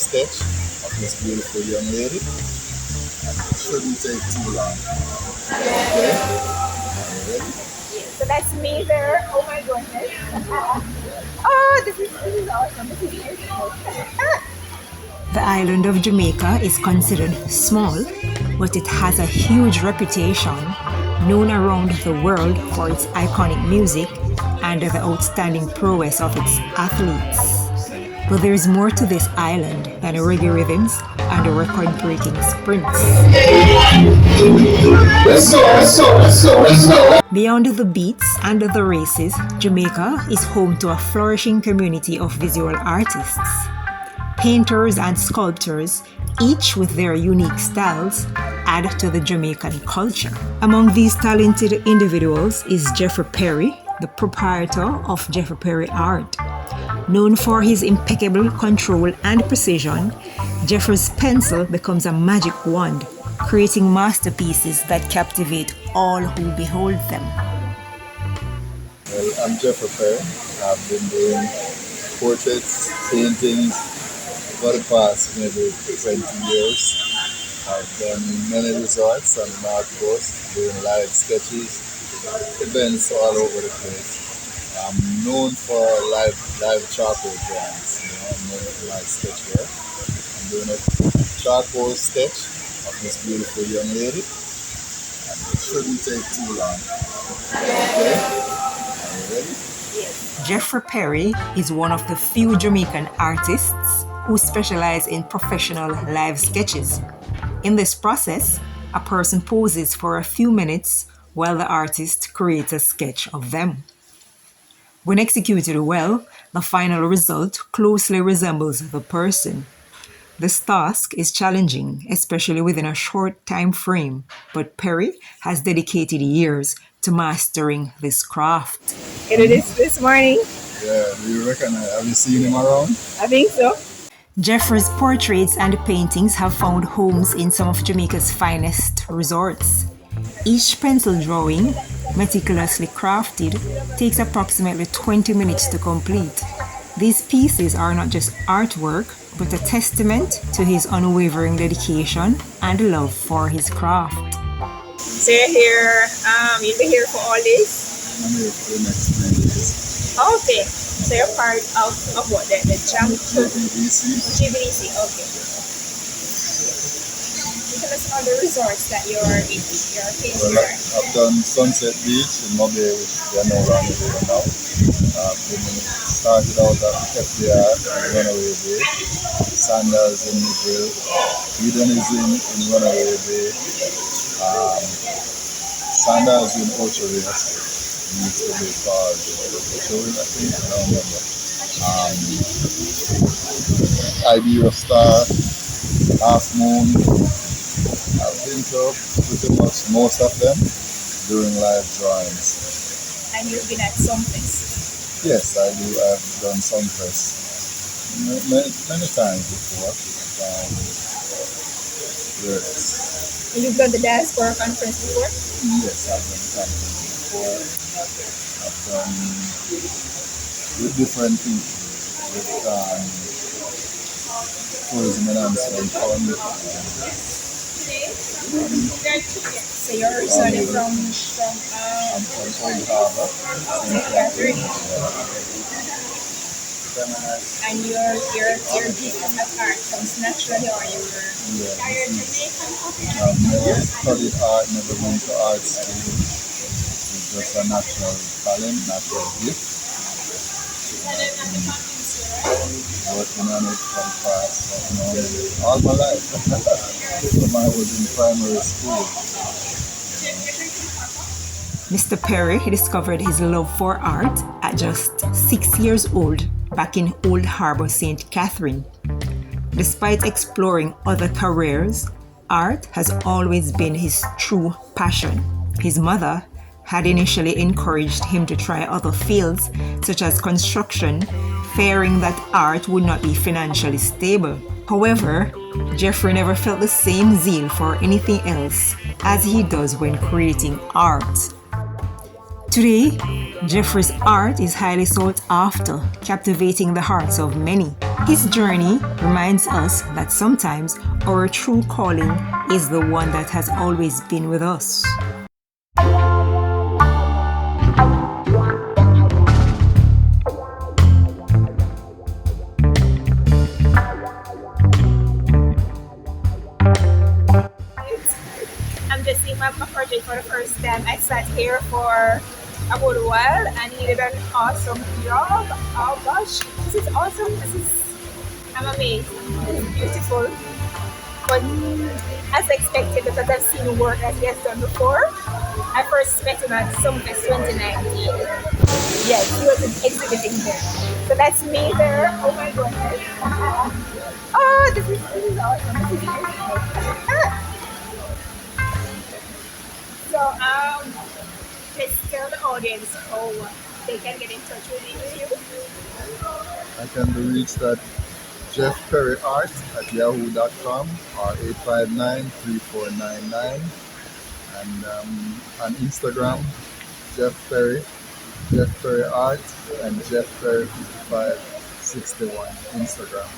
sketch of this beautiful young lady. It shouldn't take too long. Okay? Are you ready? So that's me there. Oh my goodness. Oh, this is awesome. This is beautiful. The island of Jamaica is considered small, but it has a huge reputation, known around the world for its iconic music and the outstanding prowess of its athletes. But there is more to this island than reggae rhythms and record-breaking sprints. Beyond the beats and the races, Jamaica is home to a flourishing community of visual artists. Painters and sculptors, each with their unique styles, add to the Jamaican culture. Among these talented individuals is Jeffperry, the proprietor of Jeffperry Art. Known for his impeccable control and precision, Jeffrey's pencil becomes a magic wand, creating masterpieces that captivate all who behold them. Well, I'm Jeffperry. I've been doing portraits, paintings for the past maybe 20 years. I've done many resorts on the North Coast, doing live sketches, events all over the place. I'm known for live charcoal drawings. I'm known for my sketch work. I'm doing a charcoal sketch of this beautiful young lady, and it shouldn't take too long. Okay? Are you ready? Jeffperry is one of the few Jamaican artists who specialize in professional live sketches. In this process, a person poses for a few minutes while the artist creates a sketch of them. When executed well, the final result closely resembles the person. This task is challenging, especially within a short time frame, but Perry has dedicated years to mastering this craft. You did this morning? Yeah, do you recognize? Have you seen him around? I think so. Jeffrey's portraits and paintings have found homes in some of Jamaica's finest resorts. Each pencil drawing, meticulously crafted, takes approximately 20 minutes to complete. These pieces are not just artwork, but a testament to his unwavering dedication and love for his craft. So you're here, you'll be here for all this? I'm here for the next 10 years. Okay. So you're part of what? The jam? GBDC. GBDC, okay. Tell us all the resorts that you're in, your painting. Well, I've done Sunset Beach in Mobile, which we are no longer there now. I've been started out at Jeffperry Art in Runaway Bay, Sandals in Midville, Eden is in Runaway Bay, Sandals in Ocho Rios. Used to be called Joey, I think, I don't remember. Iberia Star, Half Moon. I've been to pretty much most of them doing live drawings. And you've been at some place? Yes, I do. I've done some press many times before. Yes. And you've done the diaspora conference before? Yes, I've done the conference before. I've done with different people, with tourism enhancement fund. So you're residing from I'm from Old Harbour. and your gift from that art comes naturally, or you were I've never studied art, never went to art school. It's just a natural talent, natural gift. Working on it from past, all my life. From I was in primary school. Mr. Perry discovered his love for art at just 6 years old back in Old Harbour, St. Catherine. Despite exploring other careers, art has always been his true passion. His mother had initially encouraged him to try other fields such as construction, fearing that art would not be financially stable. However, Jeffrey never felt the same zeal for anything else as he does when creating art. Today, Jeffrey's art is highly sought after, captivating the hearts of many. His journey reminds us that sometimes our true calling is the one that has always been with us. I'm just seeing my project for the first time. I sat here for a good while and he did an awesome job. Oh gosh, this is awesome. I'm amazed. This is beautiful. But as expected, because I've seen work that he has done before, I first met him at Sumfest 2019. Yes, he was exhibiting there. So that's me there. Oh my goodness. Oh, this is awesome. This is beautiful. So, let's tell the audience how they can get in touch with you. I can be reached at Jeffperry Art at yahoo.com or 859-3499, and on Instagram, Jeffperry, Jeffperry Art, and Jeffperry 5561 Instagram.